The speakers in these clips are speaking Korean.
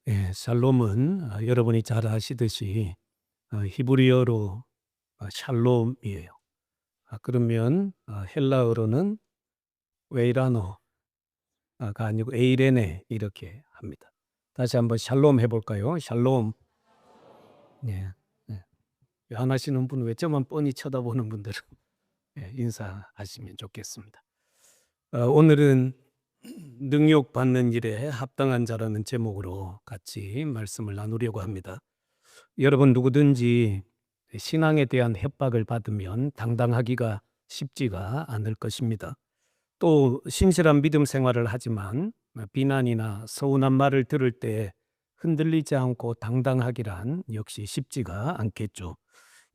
예, 샬롬은 여러분이 잘 아시듯이 히브리어로 샬롬이에요. 그러면 헬라어로는 웨이라노가 아니고 에이레네 이렇게 합니다. 다시 한번 샬롬 해볼까요? 샬롬. 예, 예. 안 하시는 분, 왜 저만 뻔히 쳐다보는 분들은 예, 인사하시면 좋겠습니다. 오늘은 능욕받는 일에 합당한 자라는 제목으로 같이 말씀을 나누려고 합니다. 여러분 누구든지 신앙에 대한 협박을 받으면 당당하기가 쉽지가 않을 것입니다. 또 신실한 믿음 생활을 하지만 비난이나 서운한 말을 들을 때 흔들리지 않고 당당하기란 역시 쉽지가 않겠죠.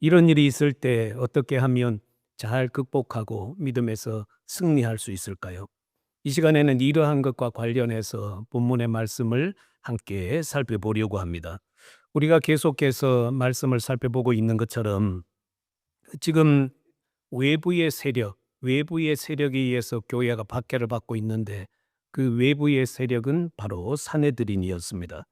이런 일이 있을 때 어떻게 하면 잘 극복하고 믿음에서 승리할 수 있을까요? 이 시간에는 이러한 것과 관련해서 본문의 말씀을 함께 살펴보려고 합니다. 우리가 계속해서 말씀을 살펴보고 있는 것처럼 지금 외부의 세력에 의해서 교회가 박해를 받고 있는데 그 외부의 세력은 바로 사내들인이었습니다.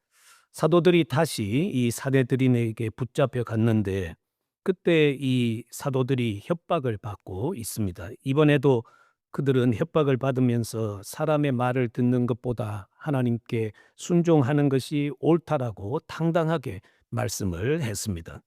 사도들이 다시 이 사내들인에게 붙잡혀 갔는데 그때 이 사도들이 협박을 받고 있습니다. 이번에도 그들은 협박을 받으면서 사람의 말을 듣는 것보다 하나님께 순종하는 것이 옳다라고 당당하게 말씀을 했습니다.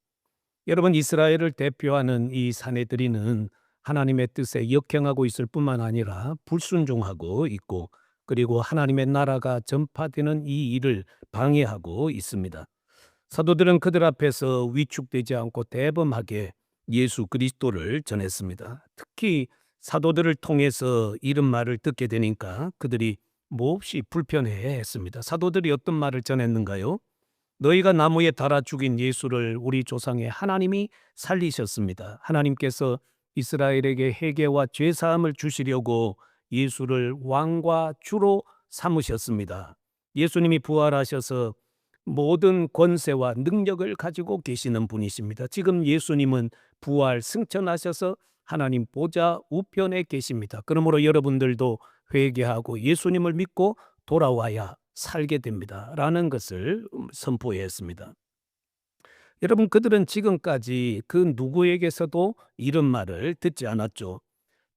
여러분 이스라엘을 대표하는 이 사내들이는 하나님의 뜻에 역행하고 있을 뿐만 아니라 불순종하고 있고 그리고 하나님의 나라가 전파되는 이 일을 방해하고 있습니다. 사도들은 그들 앞에서 위축되지 않고 대범하게 예수 그리스도를 전했습니다. 특히 사도들을 통해서 이런 말을 듣게 되니까 그들이 몹시 불편해했습니다. 사도들이 어떤 말을 전했는가요? 너희가 나무에 달아 죽인 예수를 우리 조상의 하나님이 살리셨습니다. 하나님께서 이스라엘에게 회개와 죄 사함을 주시려고 예수를 왕과 주로 삼으셨습니다. 예수님이 부활하셔서 모든 권세와 능력을 가지고 계시는 분이십니다. 지금 예수님은 부활 승천하셔서 하나님 보좌 우편에 계십니다. 그러므로 여러분들도 회개하고 예수님을 믿고 돌아와야 살게 됩니다. 라는 것을 선포했습니다. 여러분 그들은 지금까지 그 누구에게서도 이런 말을 듣지 않았죠.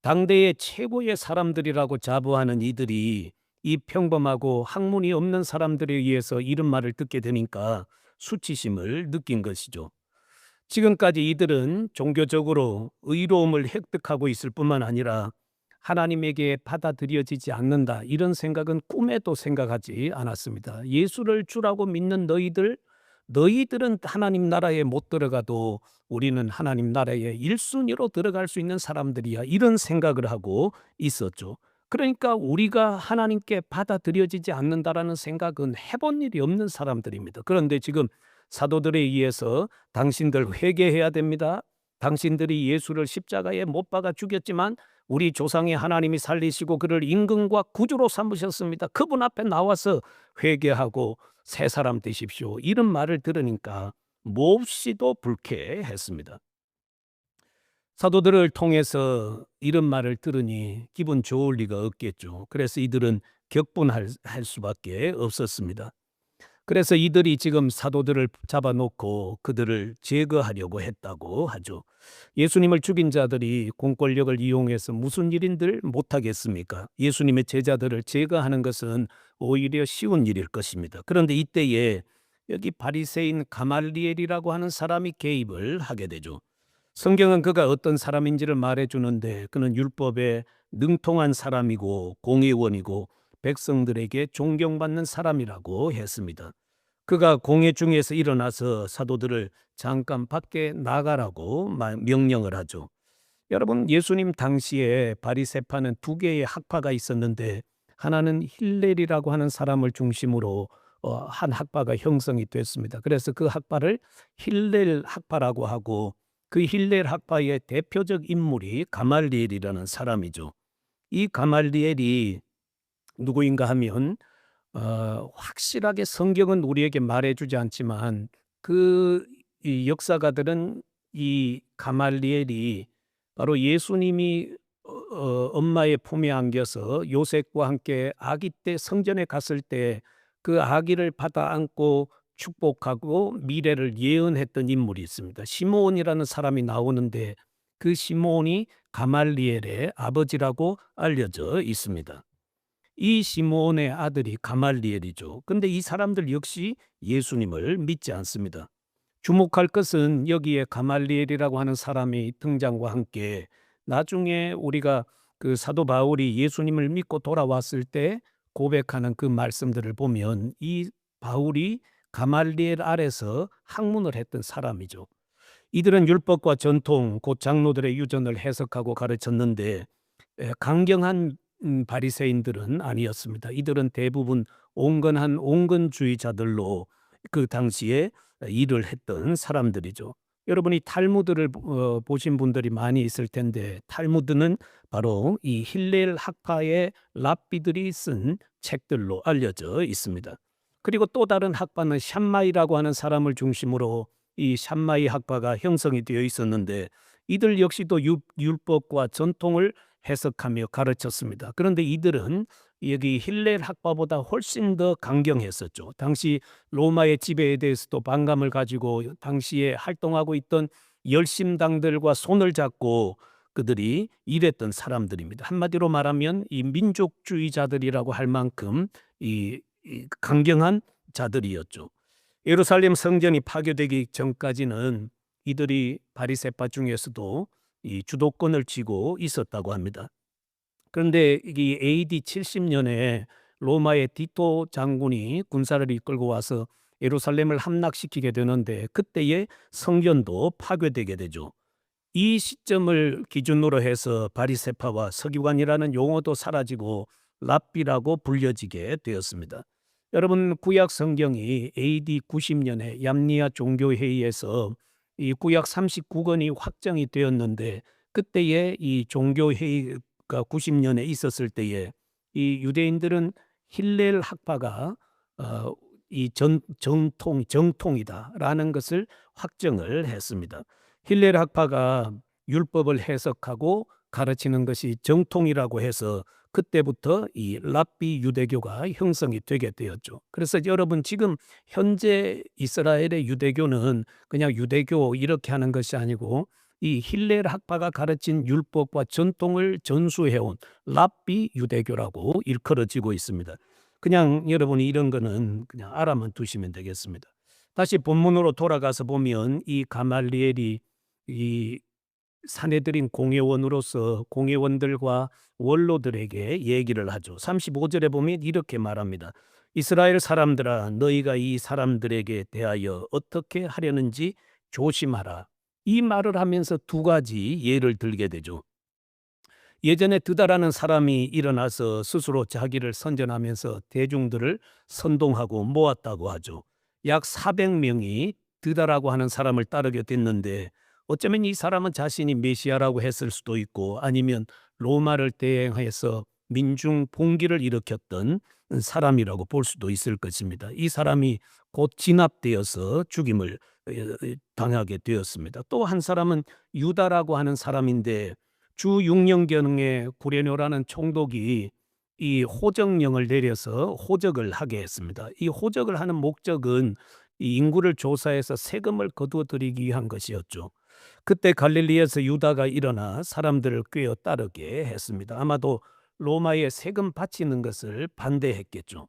당대의 최고의 사람들이라고 자부하는 이들이 이 평범하고 학문이 없는 사람들에 의해서 이런 말을 듣게 되니까 수치심을 느낀 것이죠. 지금까지 이들은 종교적으로 의로움을 획득하고 있을 뿐만 아니라 하나님에게 받아들여지지 않는다. 이런 생각은 꿈에도 생각하지 않았습니다. 예수를 주라고 믿는 너희들은 하나님 나라에 못 들어가도 우리는 하나님 나라에 1순위로 들어갈 수 있는 사람들이야. 이런 생각을 하고 있었죠. 그러니까 우리가 하나님께 받아들여지지 않는다라는 생각은 해본 일이 없는 사람들입니다. 그런데 지금 사도들에 의해서 당신들 회개해야 됩니다. 당신들이 예수를 십자가에 못 박아 죽였지만 우리 조상의 하나님이 살리시고 그를 임금과 구주로 삼으셨습니다. 그분 앞에 나와서 회개하고 새 사람 되십시오. 이런 말을 들으니까 몹시도 불쾌했습니다. 사도들을 통해서 이런 말을 들으니 기분 좋을 리가 없겠죠. 그래서 이들은 격분할 수밖에 없었습니다. 그래서 이들이 지금 사도들을 잡아놓고 그들을 제거하려고 했다고 하죠. 예수님을 죽인 자들이 공권력을 이용해서 무슨 일인들 못하겠습니까? 예수님의 제자들을 제거하는 것은 오히려 쉬운 일일 것입니다. 그런데 이때에 여기 바리새인 가말리엘이라고 하는 사람이 개입을 하게 되죠. 성경은 그가 어떤 사람인지를 말해주는데 그는 율법에 능통한 사람이고 공회원이고 백성들에게 존경받는 사람이라고 했습니다. 그가 공회 중에서 일어나서 사도들을 잠깐 밖에 나가라고 명령을 하죠. 여러분 예수님 당시에 바리새파는 두 개의 학파가 있었는데 하나는 힐렐이라고 하는 사람을 중심으로 한 학파가 형성이 됐습니다. 그래서 그 학파를 힐렐 학파라고 하고 그 힐렐 학파의 대표적 인물이 가말리엘이라는 사람이죠. 이 가말리엘이 누구인가 하면 확실하게 성경은 우리에게 말해주지 않지만 이 역사가들은 이 가말리엘이 바로 예수님이 엄마의 품에 안겨서 요셉과 함께 아기 때 성전에 갔을 때 그 아기를 받아 안고 축복하고 미래를 예언했던 인물이 있습니다. 시므온이라는 사람이 나오는데 그 시므온이 가말리엘의 아버지라고 알려져 있습니다. 이 시므온의 아들이 가말리엘이죠. 근데 이 사람들 역시 예수님을 믿지 않습니다. 주목할 것은 여기에 가말리엘이라고 하는 사람이 등장과 함께 나중에 우리가 그 사도 바울이 예수님을 믿고 돌아왔을 때 고백하는 그 말씀들을 보면 이 바울이 가말리엘 아래서 학문을 했던 사람이죠. 이들은 율법과 전통, 곧 장로들의 유전을 해석하고 가르쳤는데 강경한 바리새인들은 아니었습니다. 이들은 대부분 온건한 온건주의자들로 그 당시에 일을 했던 사람들이죠. 여러분이 탈무드를 보신 분들이 많이 있을 텐데 탈무드는 바로 이 힐렐 학파의 랍비들이 쓴 책들로 알려져 있습니다. 그리고 또 다른 학파는 샴마이라고 하는 사람을 중심으로 이 샴마이 학파가 형성이 되어 있었는데 이들 역시도 율법과 전통을 해석하며 가르쳤습니다. 그런데 이들은 여기 힐렐 학파보다 훨씬 더 강경했었죠. 당시 로마의 지배에 대해서도 반감을 가지고 당시에 활동하고 있던 열심당들과 손을 잡고 그들이 일했던 사람들입니다. 한마디로 말하면 이 민족주의자들이라고 할 만큼 이 강경한 자들이었죠. 예루살렘 성전이 파괴되기 전까지는 이들이 바리새파 중에서도 이 주도권을 쥐고 있었다고 합니다. 그런데 이 AD 70년에 로마의 디토 장군이 군사를 이끌고 와서 예루살렘을 함락시키게 되는데 그때의 성전도 파괴되게 되죠. 이 시점을 기준으로 해서 바리새파와 서기관이라는 용어도 사라지고 랍비라고 불려지게 되었습니다. 여러분 구약 성경이 AD 90년에 얌니아 종교회의에서 이 구약 39권이 확정이 되었는데 그때의 이 종교회의가 90년에 있었을 때에 이 유대인들은 힐렐 학파가 이 정통이다라는 것을 확정을 했습니다. 힐렐 학파가 율법을 해석하고 가르치는 것이 정통이라고 해서 그때부터 이 랍비 유대교가 형성이 되게 되었죠. 그래서 여러분 지금 현재 이스라엘의 유대교는 그냥 유대교 이렇게 하는 것이 아니고 이 힐렐 학파가 가르친 율법과 전통을 전수해온 랍비 유대교라고 일컬어지고 있습니다. 그냥 여러분이 이런 거는 그냥 알아만 두시면 되겠습니다. 다시 본문으로 돌아가서 보면 이 가말리엘이 이 사내들인 공회원으로서 공회원들과 원로들에게 얘기를 하죠. 35절에 보면 이렇게 말합니다. 이스라엘 사람들아 너희가 이 사람들에게 대하여 어떻게 하려는지 조심하라. 이 말을 하면서 두 가지 예를 들게 되죠. 예전에 드다라는 사람이 일어나서 스스로 자기를 선전하면서 대중들을 선동하고 모았다고 하죠. 약 400명이 드다라고 하는 사람을 따르게 됐는데 어쩌면 이 사람은 자신이 메시아라고 했을 수도 있고 아니면 로마를 대행해서 민중 봉기를 일으켰던 사람이라고 볼 수도 있을 것입니다. 이 사람이 곧 진압되어서 죽임을 당하게 되었습니다. 또 한 사람은 유다라고 하는 사람인데 주 6년경에 구레뇨라는 총독이 이 호적령을 내려서 호적을 하게 했습니다. 이 호적을 하는 목적은 이 인구를 조사해서 세금을 거두어들이기 위한 것이었죠. 그때 갈릴리에서 유다가 일어나 사람들을 꿰어 따르게 했습니다. 아마도 로마에 세금 바치는 것을 반대했겠죠.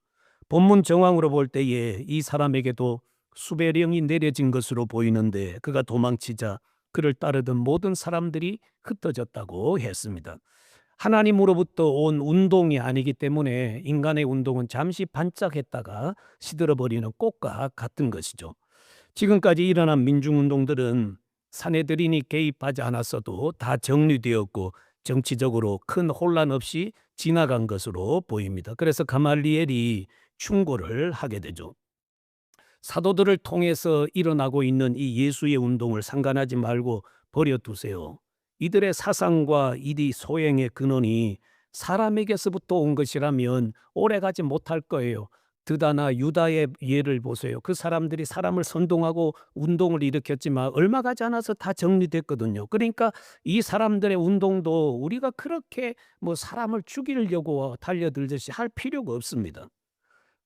본문 정황으로 볼 때에 이 사람에게도 수배령이 내려진 것으로 보이는데 그가 도망치자 그를 따르던 모든 사람들이 흩어졌다고 했습니다. 하나님으로부터 온 운동이 아니기 때문에 인간의 운동은 잠시 반짝했다가 시들어버리는 꽃과 같은 것이죠. 지금까지 일어난 민중운동들은 사내들인이 개입하지 않았어도 다 정리되었고 정치적으로 큰 혼란 없이 지나간 것으로 보입니다. 그래서 가말리엘이 충고를 하게 되죠. 사도들을 통해서 일어나고 있는 이 예수의 운동을 상관하지 말고 버려두세요. 이들의 사상과 이 소행의 근원이 사람에게서부터 온 것이라면 오래가지 못할 거예요. 드다나 유다의 예를 보세요. 그 사람들이 사람을 선동하고 운동을 일으켰지만 얼마 가지 않아서 다 정리됐거든요. 그러니까 이 사람들의 운동도 우리가 그렇게 뭐 사람을 죽이려고 달려들듯이 할 필요가 없습니다.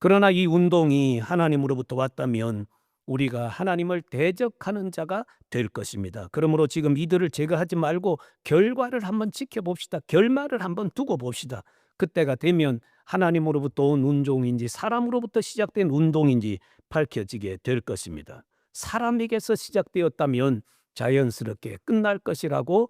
그러나 이 운동이 하나님으로부터 왔다면 우리가 하나님을 대적하는 자가 될 것입니다. 그러므로 지금 이들을 제거하지 말고 결과를 한번 지켜봅시다. 결말을 한번 두고 봅시다. 그때가 되면 하나님으로부터 온 운동인지 사람으로부터 시작된 운동인지 밝혀지게 될 것입니다. 사람에게서 시작되었다면 자연스럽게 끝날 것이라고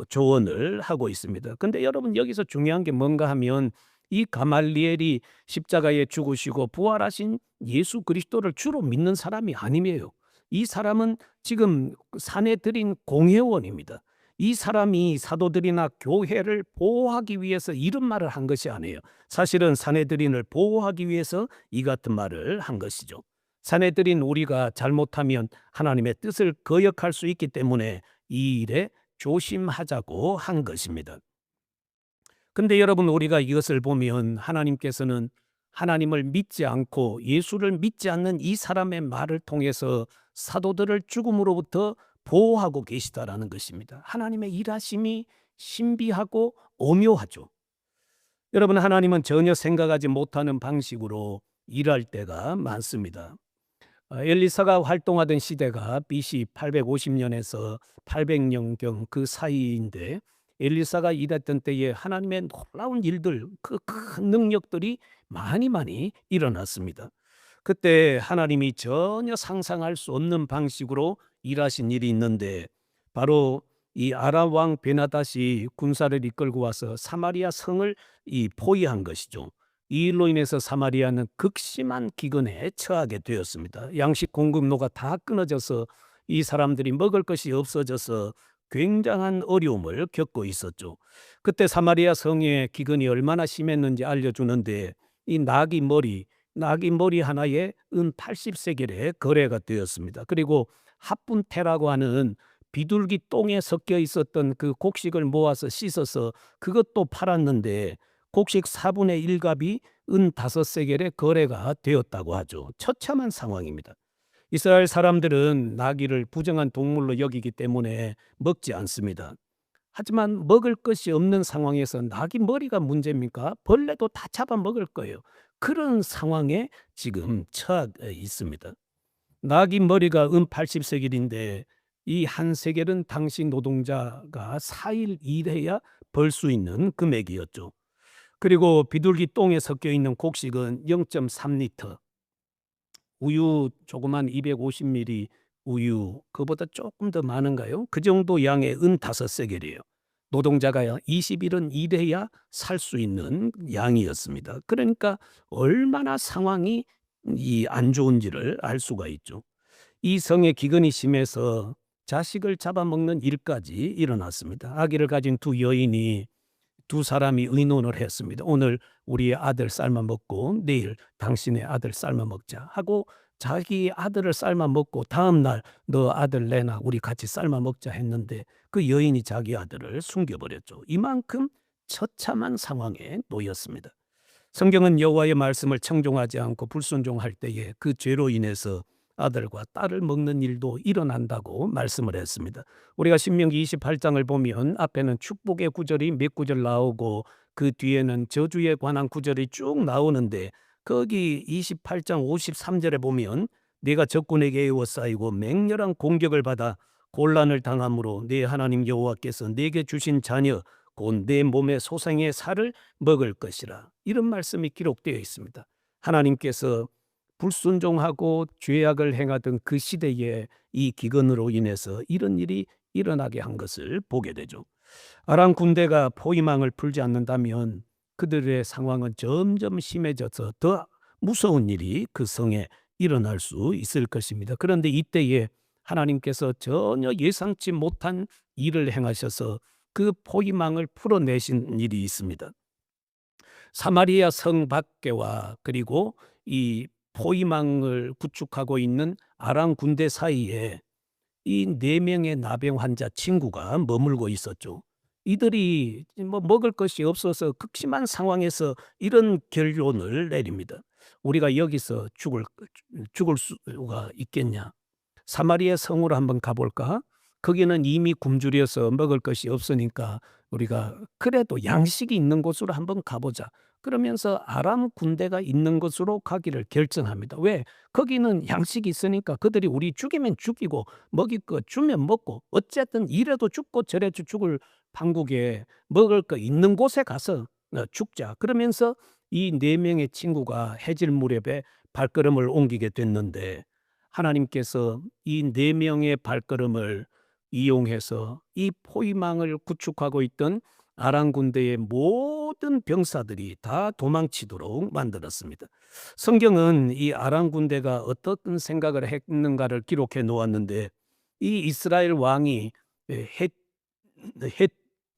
조언을 하고 있습니다. 근데 여러분 여기서 중요한 게 뭔가 하면 이 가말리엘이 십자가에 죽으시고 부활하신 예수 그리스도를 주로 믿는 사람이 아니에요. 이 사람은 지금 사내들인 공회원입니다. 이 사람이 사도들이나 교회를 보호하기 위해서 이런 말을 한 것이 아니에요. 사실은 사내들인을 보호하기 위해서 이 같은 말을 한 것이죠. 사내들인 우리가 잘못하면 하나님의 뜻을 거역할 수 있기 때문에 이 일에 조심하자고 한 것입니다. 근데 여러분 우리가 이것을 보면 하나님께서는 하나님을 믿지 않고 예수를 믿지 않는 이 사람의 말을 통해서 사도들을 죽음으로부터 보호하고 계시다라는 것입니다. 하나님의 일하심이 신비하고 오묘하죠. 여러분 하나님은 전혀 생각하지 못하는 방식으로 일할 때가 많습니다. 엘리사가 활동하던 시대가 BC 850년에서 800년경 그 사이인데 엘리사가 일했던 때에 하나님의 놀라운 일들, 그 큰 능력들이 많이 일어났습니다. 그때 하나님이 전혀 상상할 수 없는 방식으로 일하신 일이 있는데 바로 이 아람 왕 베나닷이 군사를 이끌고 와서 사마리아 성을 포위한 것이죠. 이 일로 인해서 사마리아는 극심한 기근에 처하게 되었습니다. 양식 공급로가 다 끊어져서 이 사람들이 먹을 것이 없어져서 굉장한 어려움을 겪고 있었죠. 그때 사마리아 성의 기근이 얼마나 심했는지 알려주는데 이 나귀 머리 하나에 은 80세겔에 거래가 되었습니다. 그리고 합분태라고 하는 비둘기 똥에 섞여 있었던 그 곡식을 모아서 씻어서 그것도 팔았는데 곡식 4분의 1갑이 은 5세겔에 거래가 되었다고 하죠. 처참한 상황입니다. 이스라엘 사람들은 나귀를 부정한 동물로 여기기 때문에 먹지 않습니다. 하지만 먹을 것이 없는 상황에서 나귀 머리가 문제입니까? 벌레도 다 잡아먹을 거예요. 그런 상황에 지금 처해 있습니다. 나귀 머리가 은 80세겔인데 이 한 세겔은 당시 노동자가 4일 일해야 벌 수 있는 금액이었죠. 그리고 비둘기 똥에 섞여 있는 곡식은 0.3리터, 우유 조그만 250ml 우유 그보다 조금 더 많은가요? 그 정도 양의 은 5세겔이에요. 노동자가 20일은 일해야 살 수 있는 양이었습니다. 그러니까 얼마나 상황이 안 좋은지를 알 수가 있죠. 이 성의 기근이 심해서 자식을 잡아먹는 일까지 일어났습니다. 아기를 가진 두 여인이 두 사람이 의논을 했습니다. 오늘 우리의 아들 삶아 먹고 내일 당신의 아들 삶아 먹자 하고 자기 아들을 삶아 먹고 다음 날 너 아들 내놔 우리 같이 삶아 먹자 했는데 그 여인이 자기 아들을 숨겨버렸죠. 이만큼 처참한 상황에 놓였습니다. 성경은 여호와의 말씀을 청종하지 않고 불순종할 때에 그 죄로 인해서 아들과 딸을 먹는 일도 일어난다고 말씀을 했습니다. 우리가 신명기 28장을 보면 앞에는 축복의 구절이 몇 구절 나오고 그 뒤에는 저주에 관한 구절이 쭉 나오는데 거기 28장 53절에 보면 네가 적군에게 에워싸이고 맹렬한 공격을 받아 곤란을 당함으로 네 하나님 여호와께서 네게 주신 자녀 곧 내 몸의 소생의 살을 먹을 것이라. 이런 말씀이 기록되어 있습니다. 하나님께서 불순종하고 죄악을 행하던 그 시대에 이 기근으로 인해서 이런 일이 일어나게 한 것을 보게 되죠. 아람 군대가 포위망을 풀지 않는다면 그들의 상황은 점점 심해져서 더 무서운 일이 그 성에 일어날 수 있을 것입니다. 그런데 이때에 하나님께서 전혀 예상치 못한 일을 행하셔서 그 포위망을 풀어내신 일이 있습니다. 사마리아 성 밖에와 그리고 이 포위망을 구축하고 있는 아람 군대 사이에 이 4명의 나병 환자 친구가 머물고 있었죠. 이들이 먹을 것이 없어서 극심한 상황에서 이런 결론을 내립니다. 우리가 여기서 죽을 수가 있겠냐? 사마리아 성으로 한번 가볼까? 거기는 이미 굶주려서 먹을 것이 없으니까 우리가 그래도 양식이 있는 곳으로 한번 가보자 그러면서 아람 군대가 있는 곳으로 가기를 결정합니다. 왜? 거기는 양식이 있으니까 그들이 우리 죽이면 죽이고 먹일 거 주면 먹고 어쨌든 이래도 죽고 저래도 죽을 판국에 먹을 거 있는 곳에 가서 죽자. 그러면서 이 네 명의 친구가 해질 무렵에 발걸음을 옮기게 됐는데 하나님께서 이 네 명의 발걸음을 이용해서 이 포위망을 구축하고 있던 아람 군대의 모든 병사들이 다 도망치도록 만들었습니다. 성경은 이 아람 군대가 어떤 생각을 했는가를 기록해 놓았는데 이 이스라엘 왕이 헷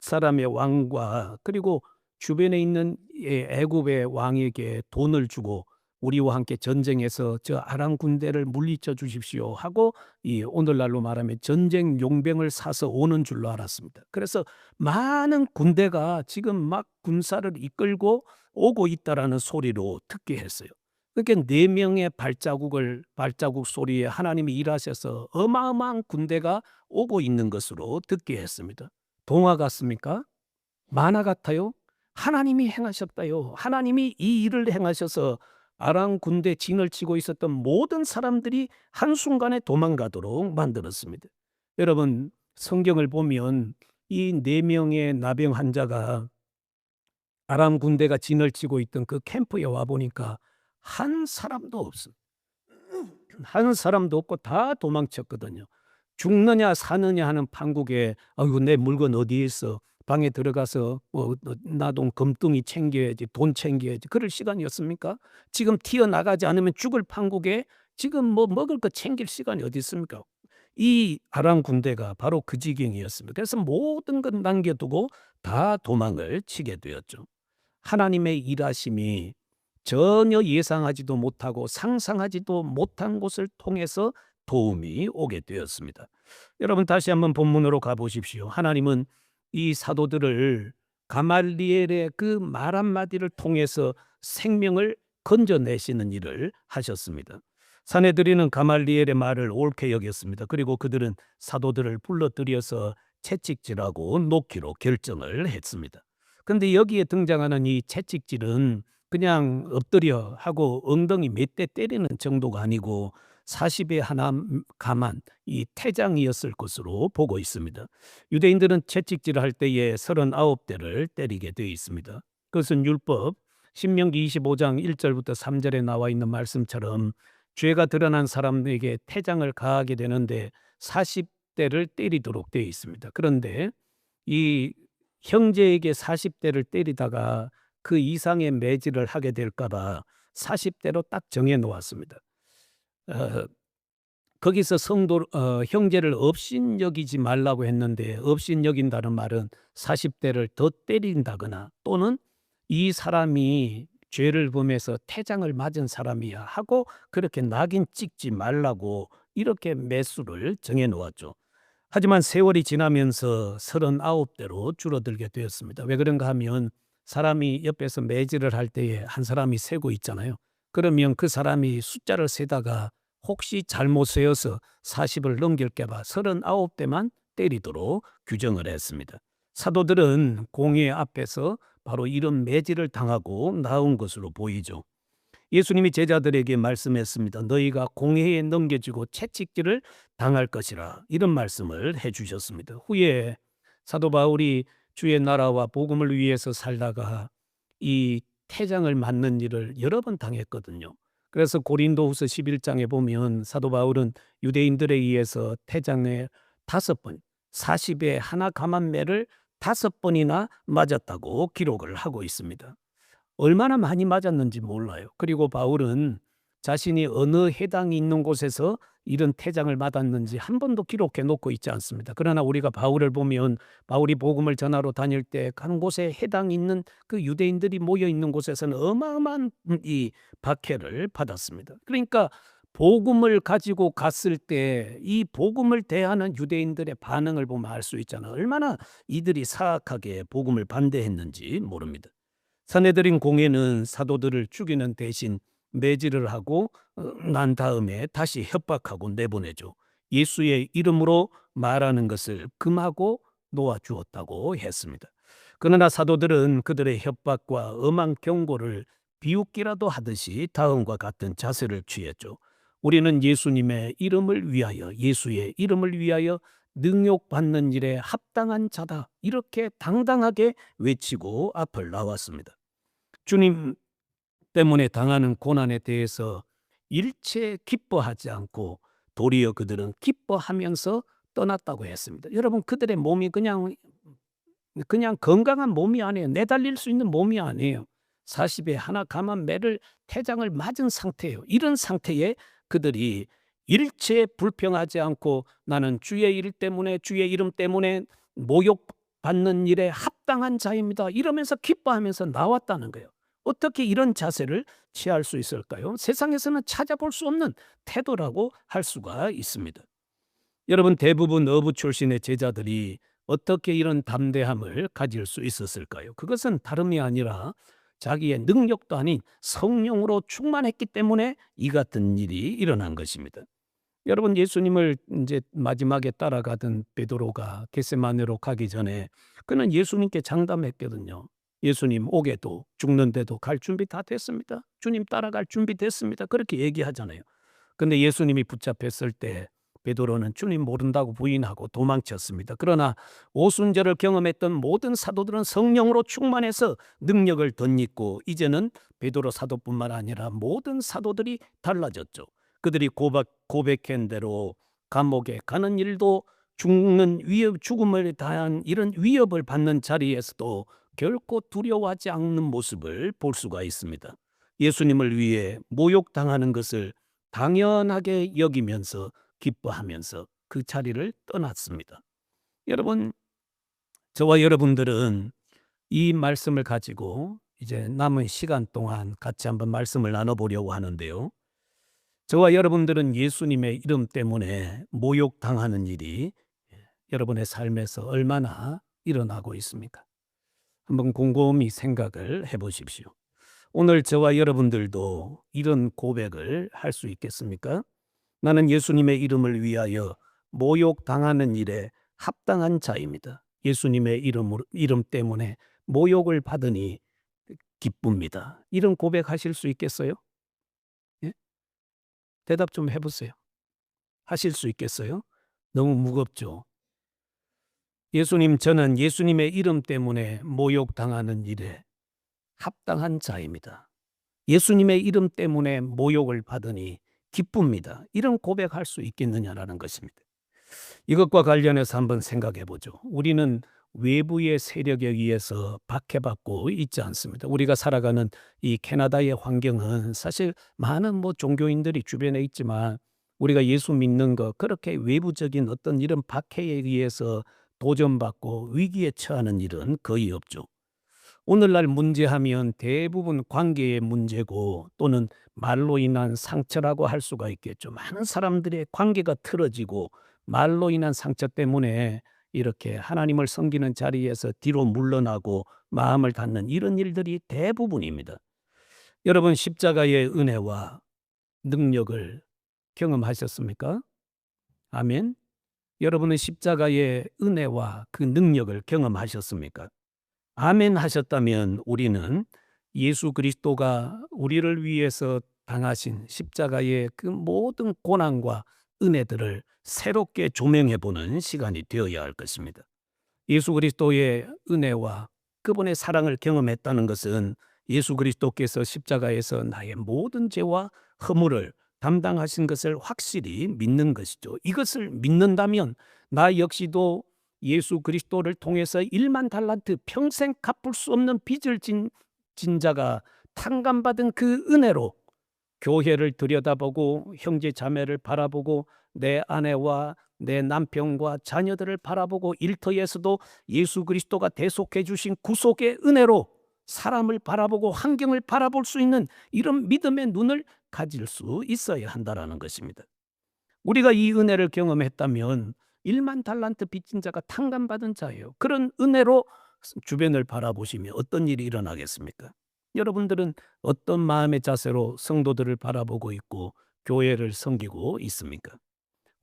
사람의 왕과 그리고 주변에 있는 애굽의 왕에게 돈을 주고 우리와 함께 전쟁해서 저 아람 군대를 물리쳐 주십시오 하고 이 오늘날로 말하면 전쟁 용병을 사서 오는 줄로 알았습니다. 그래서 많은 군대가 지금 막 군사를 이끌고 오고 있다라는 소리로 듣게 했어요. 그러니까 네 명의 발자국 소리에 하나님이 일하셔서 어마어마한 군대가 오고 있는 것으로 듣게 했습니다. 동화 같습니까? 만화 같아요? 하나님이 행하셨다요. 하나님이 이 일을 행하셔서 아람 군대 진을 치고 있었던 모든 사람들이 한순간에 도망가도록 만들었습니다. 여러분, 성경을 보면 이 네 명의 나병 환자가 아람 군대가 진을 치고 있던 그 캠프에 와 보니까 한 사람도 없어. 한 사람도 없고 다 도망쳤거든요. 죽느냐 사느냐 하는 판국에 아이고 내 물건 어디에 있어? 방에 들어가서 나돈 금덩이 챙겨야지 돈 챙겨야지 그럴 시간이었습니까? 지금 튀어나가지 않으면 죽을 판국에 지금 뭐 먹을 거 챙길 시간이 어디 있습니까? 이 아람 군대가 바로 그 지경이었습니다. 그래서 모든 것 남겨두고 다 도망을 치게 되었죠. 하나님의 일하심이 전혀 예상하지도 못하고 상상하지도 못한 곳을 통해서 도움이 오게 되었습니다. 여러분 다시 한번 본문으로 가보십시오. 하나님은 이 사도들을 가말리엘의 그 말 한마디를 통해서 생명을 건져내시는 일을 하셨습니다. 사내들이는 가말리엘의 말을 옳게 여겼습니다. 그리고 그들은 사도들을 불러들여서 채찍질하고 놓기로 결정을 했습니다. 그런데 여기에 등장하는 이 채찍질은 그냥 엎드려 하고 엉덩이 몇 대 때리는 정도가 아니고 40에 하나 감한 이 태장이었을 것으로 보고 있습니다. 유대인들은 채찍질을 할 때에 39대를 때리게 되어 있습니다. 그것은 율법 신명기 25장 1절부터 3절에 나와 있는 말씀처럼 죄가 드러난 사람에게 태장을 가하게 되는데 40대를 때리도록 되어 있습니다. 그런데 이 형제에게 40대를 때리다가 그 이상의 매질을 하게 될까 봐 40대로 딱 정해 놓았습니다. 거기서 형제를 업신여기지 말라고 했는데 업신여긴다는 말은 40대를 더 때린다거나 또는 이 사람이 죄를 범해서 태장을 맞은 사람이야 하고 그렇게 낙인 찍지 말라고 이렇게 매수를 정해 놓았죠. 하지만 세월이 지나면서 39대로 줄어들게 되었습니다. 왜 그런가 하면 사람이 옆에서 매질을 할 때에 한 사람이 세고 있잖아요. 그러면 그 사람이 숫자를 세다가 혹시 잘못 세어서 40을 넘길까 봐 39대만 때리도록 규정을 했습니다. 사도들은 공회 앞에서 바로 이런 매질을 당하고 나온 것으로 보이죠. 예수님이 제자들에게 말씀했습니다. 너희가 공회에 넘겨지고 채찍질을 당할 것이라 이런 말씀을 해주셨습니다. 후에 사도 바울이 주의 나라와 복음을 위해서 살다가 이 태장을 맞는 일을 여러 번 당했거든요. 그래서 고린도후서 11장에 보면 사도 바울은 유대인들에 의해서 태장에 5번, 40에 하나 감한 매를 5번이나 맞았다고 기록을 하고 있습니다. 얼마나 많이 맞았는지 몰라요. 그리고 바울은 자신이 어느 해당이 있는 곳에서 이런 태장을 맞았는지 한 번도 기록해 놓고 있지 않습니다. 그러나 우리가 바울을 보면 바울이 복음을 전하러 다닐 때 한 곳에 해당이 있는 그 유대인들이 모여 있는 곳에서는 어마어마한 이 박해를 받았습니다. 그러니까 복음을 가지고 갔을 때 이 복음을 대하는 유대인들의 반응을 보면 알 수 있잖아요. 얼마나 이들이 사악하게 복음을 반대했는지 모릅니다. 사내들인 공회는 사도들을 죽이는 대신 매질을 하고 난 다음에 다시 협박하고 내보내죠. 예수의 이름으로 말하는 것을 금하고 놓아주었다고 했습니다. 그러나 사도들은 그들의 협박과 엄한 경고를 비웃기라도 하듯이 다음과 같은 자세를 취했죠. 우리는 예수님의 이름을 위하여, 예수의 이름을 위하여 능욕받는 일에 합당한 자다. 이렇게 당당하게 외치고 앞을 나왔습니다. 주님 때문에 당하는 고난에 대해서 일체 기뻐하지 않고 도리어 그들은 기뻐하면서 떠났다고 했습니다. 여러분, 그들의 몸이 그냥 건강한 몸이 아니에요. 내달릴 수 있는 몸이 아니에요. 40에 하나 감한 매를 태장을 맞은 상태예요. 이런 상태에 그들이 일체 불평하지 않고 나는 주의 일 때문에, 주의 이름 때문에 모욕받는 일에 합당한 자입니다. 이러면서 기뻐하면서 나왔다는 거예요. 어떻게 이런 자세를 취할 수 있을까요? 세상에서는 찾아볼 수 없는 태도라고 할 수가 있습니다. 여러분, 대부분 어부 출신의 제자들이 어떻게 이런 담대함을 가질 수 있었을까요? 그것은 다름이 아니라 자기의 능력도 아닌 성령으로 충만했기 때문에 이 같은 일이 일어난 것입니다. 여러분, 예수님을 이제 마지막에 따라가던 베드로가 겟세마네로 가기 전에 그는 예수님께 장담했거든요. 예수님, 옥에도 죽는데도 갈 준비 다 됐습니다. 주님 따라갈 준비 됐습니다. 그렇게 얘기하잖아요. 근데 예수님이 붙잡혔을 때 베드로는 주님 모른다고 부인하고 도망쳤습니다. 그러나 오순절을 경험했던 모든 사도들은 성령으로 충만해서 능력을 덧입고 이제는 베드로 사도뿐만 아니라 모든 사도들이 달라졌죠. 그들이 고백한 대로 감옥에 가는 일도 죽는 위협, 죽음을 다한 이런 위협을 받는 자리에서도 결코 두려워하지 않는 모습을 볼 수가 있습니다. 예수님을 위해 모욕당하는 것을 당연하게 여기면서 기뻐하면서 그 자리를 떠났습니다. 여러분, 저와 여러분들은 이 말씀을 가지고 이제 남은 시간 동안 같이 한번 말씀을 나눠보려고 하는데요. 저와 여러분들은 예수님의 이름 때문에 모욕당하는 일이 여러분의 삶에서 얼마나 일어나고 있습니까? 한번 곰곰이 생각을 해보십시오. 오늘 저와 여러분들도 이런 고백을 할 수 있겠습니까? 나는 예수님의 이름을 위하여 모욕당하는 일에 합당한 자입니다. 예수님의 이름 때문에 모욕을 받으니 기쁩니다. 이런 고백하실 수 있겠어요? 예? 대답 좀 해보세요. 하실 수 있겠어요? 너무 무겁죠. 예수님, 저는 예수님의 이름 때문에 모욕당하는 일에 합당한 자입니다. 예수님의 이름 때문에 모욕을 받으니 기쁩니다. 이런 고백할 수 있겠느냐라는 것입니다. 이것과 관련해서 한번 생각해 보죠. 우리는 외부의 세력에 의해서 박해받고 있지 않습니다. 우리가 살아가는 이 캐나다의 환경은 사실 많은 종교인들이 주변에 있지만 우리가 예수 믿는 것 그렇게 외부적인 어떤 이런 박해에 의해서 도전받고 위기에 처하는 일은 거의 없죠. 오늘날 문제하면 대부분 관계의 문제고 또는 말로 인한 상처라고 할 수가 있겠죠. 많은 사람들의 관계가 틀어지고 말로 인한 상처 때문에 이렇게 하나님을 섬기는 자리에서 뒤로 물러나고 마음을 닫는 이런 일들이 대부분입니다. 여러분, 십자가의 은혜와 능력을 경험하셨습니까? 아멘. 여러분은 십자가의 은혜와 그 능력을 경험하셨습니까? 아멘 하셨다면 우리는 예수 그리스도가 우리를 위해서 당하신 십자가의 그 모든 고난과 은혜들을 새롭게 조명해 보는 시간이 되어야 할 것입니다. 예수 그리스도의 은혜와 그분의 사랑을 경험했다는 것은 예수 그리스도께서 십자가에서 나의 모든 죄와 허물을 담당하신 것을 확실히 믿는 것이죠. 이것을 믿는다면 나 역시도 예수 그리스도를 통해서 1만 달란트 평생 갚을 수 없는 빚을 진 자가 탕감받은 그 은혜로 교회를 들여다보고 형제 자매를 바라보고 내 아내와 내 남편과 자녀들을 바라보고 일터에서도 예수 그리스도가 대속해 주신 구속의 은혜로 사람을 바라보고 환경을 바라볼 수 있는 이런 믿음의 눈을 가질 수 있어야 한다는 것입니다. 우리가 이 은혜를 경험했다면 1만 달란트 빚진 자가 탕감받은 자예요. 그런 은혜로 주변을 바라보시면 어떤 일이 일어나겠습니까? 여러분들은 어떤 마음의 자세로 성도들을 바라보고 있고 교회를 섬기고 있습니까?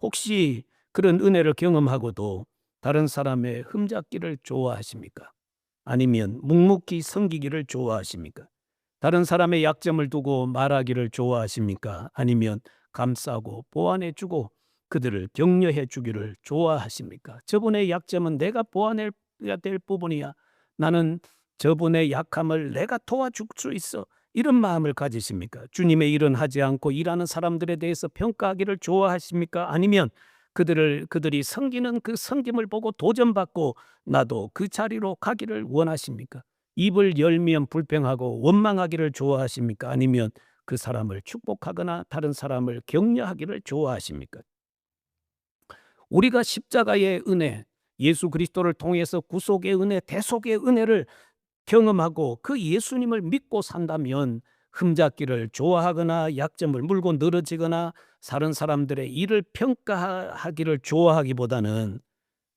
혹시 그런 은혜를 경험하고도 다른 사람의 흠잡기를 좋아하십니까? 아니면 묵묵히 섬기기를 좋아하십니까? 다른 사람의 약점을 두고 말하기를 좋아하십니까? 아니면 감싸고 보완해 주고 그들을 격려해 주기를 좋아하십니까? 저분의 약점은 내가 보완해야 될 부분이야. 나는 저분의 약함을 내가 도와줄 수 있어. 이런 마음을 가지십니까? 주님의 일은 하지 않고 일하는 사람들에 대해서 평가하기를 좋아하십니까? 아니면 그들이 섬기는 그 섬김을 보고 도전받고 나도 그 자리로 가기를 원하십니까? 입을 열면 불평하고 원망하기를 좋아하십니까? 아니면 그 사람을 축복하거나 다른 사람을 격려하기를 좋아하십니까? 우리가 십자가의 은혜, 예수 그리스도를 통해서 구속의 은혜, 대속의 은혜를 경험하고 그 예수님을 믿고 산다면 흠잡기를 좋아하거나 약점을 물고 늘어지거나 다른 사람들의 일을 평가하기를 좋아하기보다는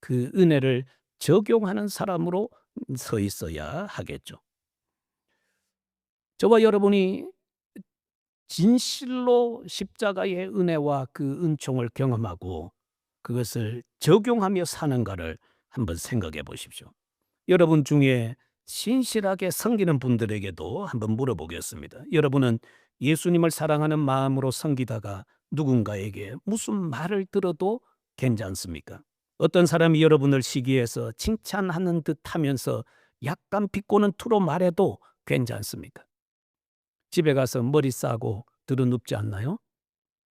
그 은혜를 적용하는 사람으로 서 있어야 하겠죠. 저와 여러분이 진실로 십자가의 은혜와 그 은총을 경험하고 그것을 적용하며 사는가를 한번 생각해 보십시오. 여러분 중에 신실하게 섬기는 분들에게도 한번 물어보겠습니다. 여러분은 예수님을 사랑하는 마음으로 섬기다가 누군가에게 무슨 말을 들어도 괜찮습니까? 어떤 사람이 여러분을 시기해서 칭찬하는 듯 하면서 약간 비꼬는 투로 말해도 괜찮습니까? 집에 가서 머리 싸고 드러눕지 않나요?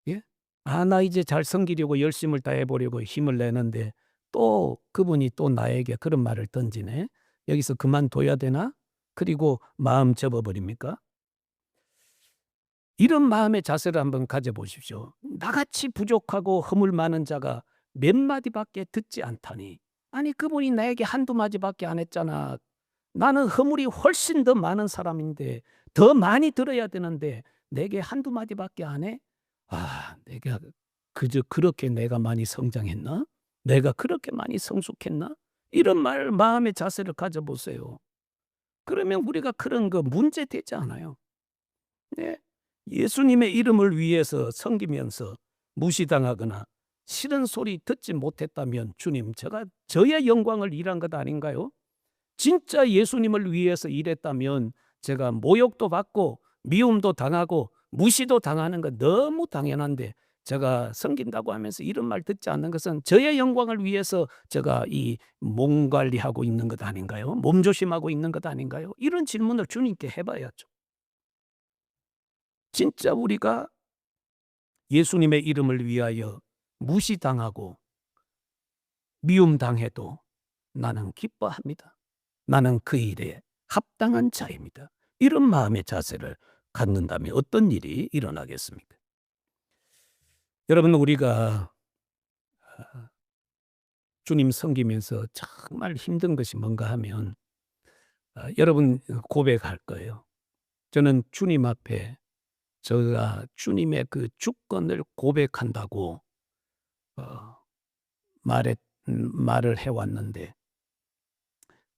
예? 아, 나 이제 잘 섬기려고 열심을 다해보려고 힘을 내는데 또 그분이 또 나에게 그런 말을 던지네. 여기서 그만둬야 되나? 그리고 마음 접어버립니까? 이런 마음의 자세를 한번 가져보십시오. 나같이 부족하고 허물 많은 자가 몇 마디밖에 듣지 않다니. 아니 그분이 나에게 한두 마디밖에 안 했잖아. 나는 허물이 훨씬 더 많은 사람인데 더 많이 들어야 되는데 내게 한두 마디밖에 안 해? 아, 내가 그저 그렇게 내가 많이 성장했나? 내가 그렇게 많이 성숙했나? 이런 마음의 자세를 가져보세요. 그러면 우리가 그런 거 문제 되지 않아요. 네. 예수님의 이름을 위해서 섬기면서 무시당하거나 싫은 소리 듣지 못했다면 주님, 저의 영광을 잃은 것 아닌가요? 진짜 예수님을 위해서 일했다면 제가 모욕도 받고 미움도 당하고 무시도 당하는 건 너무 당연한데 제가 섬긴다고 하면서 이런 말 듣지 않는 것은 저의 영광을 위해서 제가 이 몸 관리하고 있는 것 아닌가요? 몸조심하고 있는 것 아닌가요? 이런 질문을 주님께 해봐야죠. 진짜 우리가 예수님의 이름을 위하여 무시당하고 미움당해도 나는 기뻐합니다. 나는 그 일에 합당한 자입니다. 이런 마음의 자세를 갖는다면 어떤 일이 일어나겠습니까? 여러분 우리가 주님 섬기면서 정말 힘든 것이 뭔가 하면 여러분 고백할 거예요. 저는 주님 앞에 제가 주님의 그 주권을 고백한다고 어, 말을 해왔는데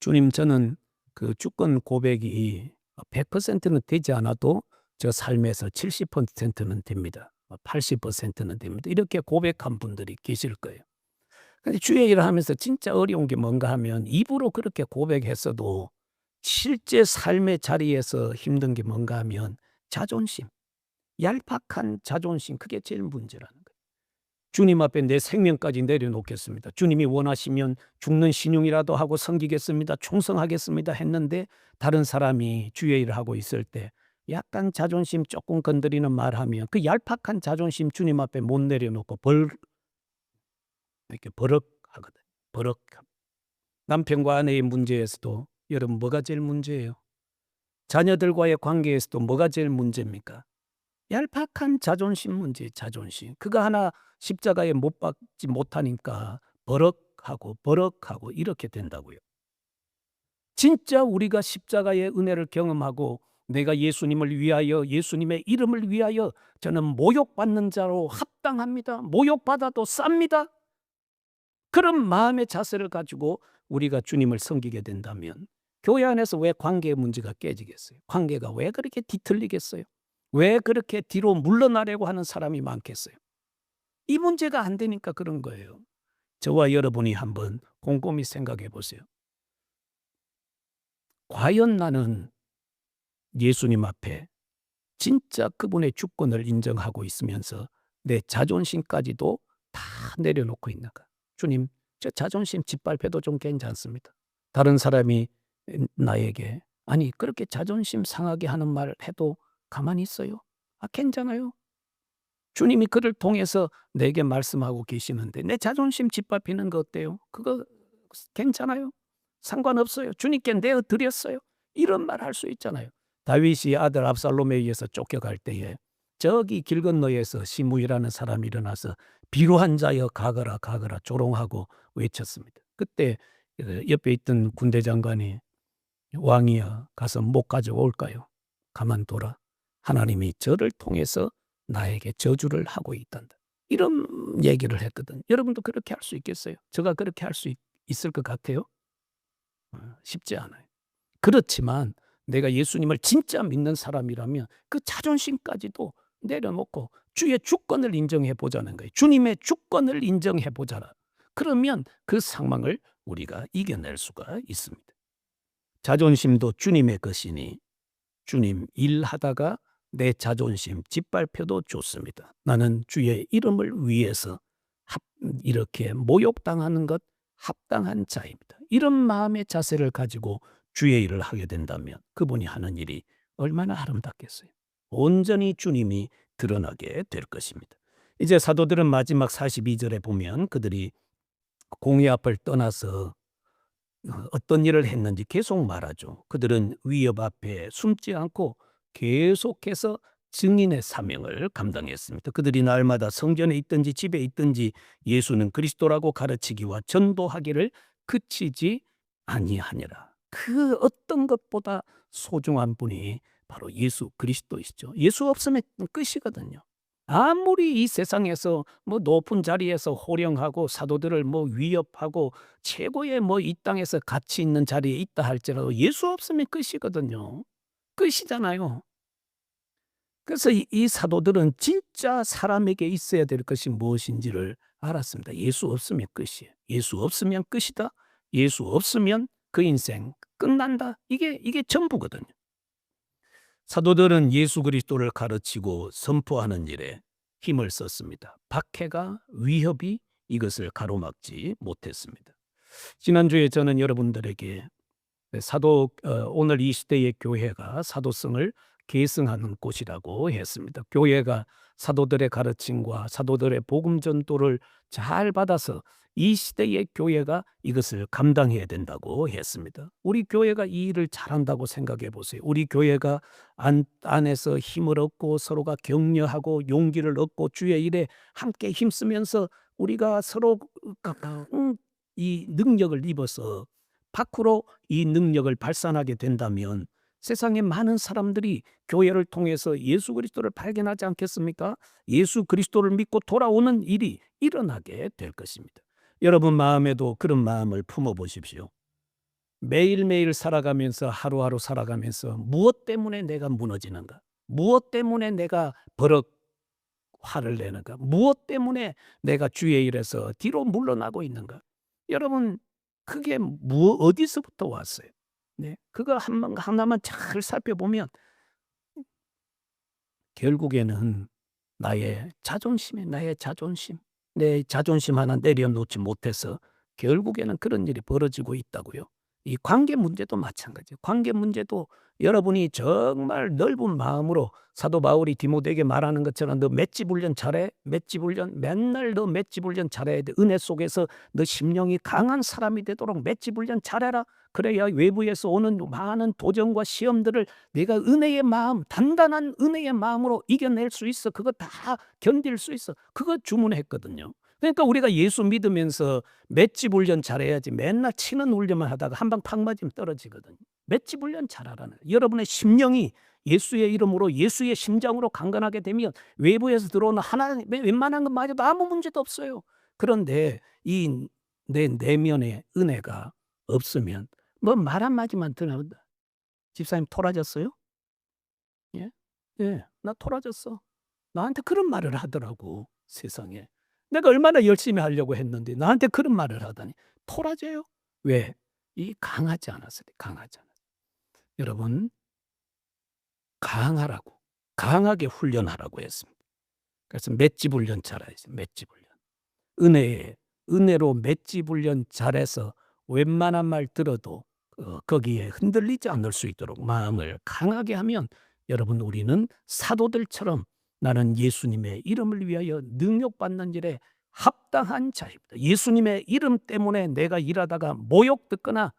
주님 저는 그 주권 고백이 100%는 되지 않아도 저 삶에서 70%는 됩니다. 80%는 됩니다. 이렇게 고백한 분들이 계실 거예요. 근데 주의 일을 하면서 진짜 어려운 게 뭔가 하면 입으로 그렇게 고백했어도 실제 삶의 자리에서 힘든 게 뭔가 하면 자존심, 얄팍한 자존심 그게 제일 문제라는 거예요. 주님 앞에 내 생명까지 내려놓겠습니다. 주님이 원하시면 죽는 신용이라도 하고 섬기겠습니다. 충성하겠습니다 했는데 다른 사람이 주의 일을 하고 있을 때 약간 자존심 조금 건드리는 말하면 그 얄팍한 자존심 주님 앞에 못 내려놓고 이렇게 버럭하거든. 버럭. 남편과 아내의 문제에서도 여러분 뭐가 제일 문제예요? 자녀들과의 관계에서도 뭐가 제일 문제입니까? 얄팍한 자존심 문제, 자존심. 그거 하나 십자가에 못 박지 못하니까 버럭하고 이렇게 된다고요. 진짜 우리가 십자가의 은혜를 경험하고 내가 예수님을 위하여 예수님의 이름을 위하여 저는 모욕받는 자로 합당합니다. 모욕받아도 쌉니다. 그런 마음의 자세를 가지고 우리가 주님을 섬기게 된다면 교회 안에서 왜 관계의 문제가 깨지겠어요? 관계가 왜 그렇게 뒤틀리겠어요? 왜 그렇게 뒤로 물러나려고 하는 사람이 많겠어요? 이 문제가 안 되니까 그런 거예요. 저와 여러분이 한번 곰곰이 생각해 보세요. 과연 나는 예수님 앞에 진짜 그분의 주권을 인정하고 있으면서 내 자존심까지도 다 내려놓고 있는가? 주님, 저 자존심 짓밟혀도 좀 괜찮습니다. 다른 사람이 나에게 아니 그렇게 자존심 상하게 하는 말 해도 가만히 있어요? 아 괜찮아요. 주님이 그를 통해서 내게 말씀하고 계시는데 내 자존심 짓밟히는 거 어때요? 그거 괜찮아요. 상관없어요. 주님께 내어 드렸어요. 이런 말 할 수 있잖아요. 다윗이 아들 압살롬에 의해서 쫓겨갈 때에 저기 길 건너에서 시므이라는 사람이 일어나서 비루한 자여 가거라 가거라 조롱하고 외쳤습니다. 그때 옆에 있던 군대 장관이 왕이여 가서 못 가져올까요? 가만둬라. 하나님이 저를 통해서 나에게 저주를 하고 있단다. 이런 얘기를 했거든. 여러분도 그렇게 할 수 있겠어요? 제가 그렇게 할 수 있을 것 같아요? 쉽지 않아요. 그렇지만 내가 예수님을 진짜 믿는 사람이라면 그 자존심까지도 내려놓고 주의 주권을 인정해 보자는 거예요. 주님의 주권을 인정해 보자라. 그러면 그 상황을 우리가 이겨낼 수가 있습니다. 자존심도 주님의 것이니 주님 일하다가 내 자존심 짓밟혀도 좋습니다. 나는 주의 이름을 위해서 이렇게 모욕당하는 것 합당한 자입니다. 이런 마음의 자세를 가지고 주의 일을 하게 된다면 그분이 하는 일이 얼마나 아름답겠어요. 온전히 주님이 드러나게 될 것입니다. 이제 사도들은 마지막 42절에 보면 그들이 공회 앞을 떠나서 어떤 일을 했는지 계속 말하죠. 그들은 위협 앞에 숨지 않고 계속해서 증인의 사명을 감당했습니다. 그들이 날마다 성전에 있든지 집에 있든지 예수는 그리스도라고 가르치기와 전도하기를 그치지 아니하니라. 그 어떤 것보다 소중한 분이 바로 예수 그리스도이시죠. 예수 없으면 끝이거든요. 아무리 이 세상에서 뭐 높은 자리에서 호령하고 사도들을 뭐 위협하고 최고의 뭐 이 땅에서 가치 있는 자리에 있다 할지라도 예수 없으면 끝이거든요. 끝이잖아요. 그래서 이 사도들은 진짜 사람에게 있어야 될 것이 무엇인지를 알았습니다. 예수 없으면 끝이에요. 예수 없으면 끝이다. 예수 없으면 그 인생 끝난다. 이게 전부거든요. 사도들은 예수 그리스도를 가르치고 선포하는 일에 힘을 썼습니다. 박해가 위협이 이것을 가로막지 못했습니다. 지난주에 저는 여러분들에게 오늘 이 시대의 교회가 사도성을 계승하는 곳이라고 했습니다. 교회가 사도들의 가르침과 사도들의 복음 전도를 잘 받아서 이 시대의 교회가 이것을 감당해야 된다고 했습니다. 우리 교회가 이 일을 잘한다고 생각해 보세요. 우리 교회가 안에서 힘을 얻고 서로가 격려하고 용기를 얻고 주의 일에 함께 힘쓰면서 우리가 서로 이 능력을 입어서 밖으로 이 능력을 발산하게 된다면 세상의 많은 사람들이 교회를 통해서 예수 그리스도를 발견하지 않겠습니까? 예수 그리스도를 믿고 돌아오는 일이 일어나게 될 것입니다. 여러분 마음에도 그런 마음을 품어 보십시오. 매일매일 살아가면서 하루하루 살아가면서 무엇 때문에 내가 무너지는가? 무엇 때문에 내가 버럭 화를 내는가? 무엇 때문에 내가 주의 일에서 뒤로 물러나고 있는가? 여러분 그게 어디서부터 왔어요? 네, 그거 하나만 잘 살펴보면 결국에는 나의 자존심, 내 자존심 하나 내려놓지 못해서 결국에는 그런 일이 벌어지고 있다고요. 이 관계 문제도 마찬가지예요. 관계 문제도 여러분이 정말 넓은 마음으로 사도 바울이 디모데에게 말하는 것처럼 너 맷집 훈련 잘해. 맷집 훈련 맨날 너 맷집 훈련 잘해야 돼. 은혜 속에서 너 심령이 강한 사람이 되도록 맷집 훈련 잘해라. 그래야 외부에서 오는 많은 도전과 시험들을 내가 은혜의 마음, 단단한 은혜의 마음으로 이겨낼 수 있어. 그거 다 견딜 수 있어. 그거 주문했거든요. 그러니까 우리가 예수 믿으면서 맷집 훈련 잘해야지 맨날 치는 훈련만 하다가 한 방 팍 맞으면 떨어지거든요. 맷집 훈련 잘하라는 거예요. 여러분의 심령이 예수의 이름으로 예수의 심장으로 강건하게 되면 외부에서 들어오는 하나님의 웬만한 것 마저도 아무 문제도 없어요. 그런데 이 내 내면의 은혜가 없으면 뭐 말 한마디만 들어도 집사님 토라졌어요? 예? 예, 나 토라졌어. 나한테 그런 말을 하더라고 세상에. 내가 얼마나 열심히 하려고 했는데 나한테 그런 말을 하다니 토라져요. 왜? 이 강하지 않았어요. 강하지 않았어요. 여러분 강하라고 강하게 훈련하라고 했습니다. 그래서 맷집 훈련 잘해야지. 맷집 훈련. 은혜로 맷집 훈련 잘해서 웬만한 말 들어도 거기에 흔들리지 않을 수 있도록 마음을 강하게 하면 여러분 우리는 사도들처럼 나는 예수님의 이름을 위하여 능력받는 일에 합당한 자입니다. 예수님의 이름 때문에 내가 일하다가 모욕 듣거나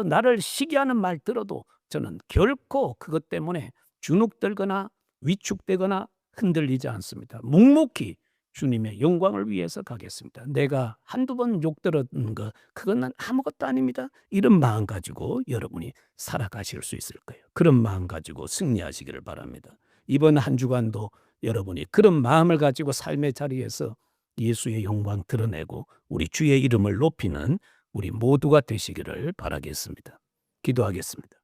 나를 시기하는 말 들어도 저는 결코 그것 때문에 주눅들거나 위축되거나 흔들리지 않습니다. 묵묵히 주님의 영광을 위해서 가겠습니다. 내가 한두 번 욕 들었는 거 그건 아무것도 아닙니다. 이런 마음 가지고 여러분이 살아가실 수 있을 거예요. 그런 마음 가지고 승리하시기를 바랍니다. 이번 한 주간도 여러분이 그런 마음을 가지고 삶의 자리에서 예수의 영광 드러내고 우리 주의 이름을 높이는 우리 모두가 되시기를 바라겠습니다. 기도하겠습니다.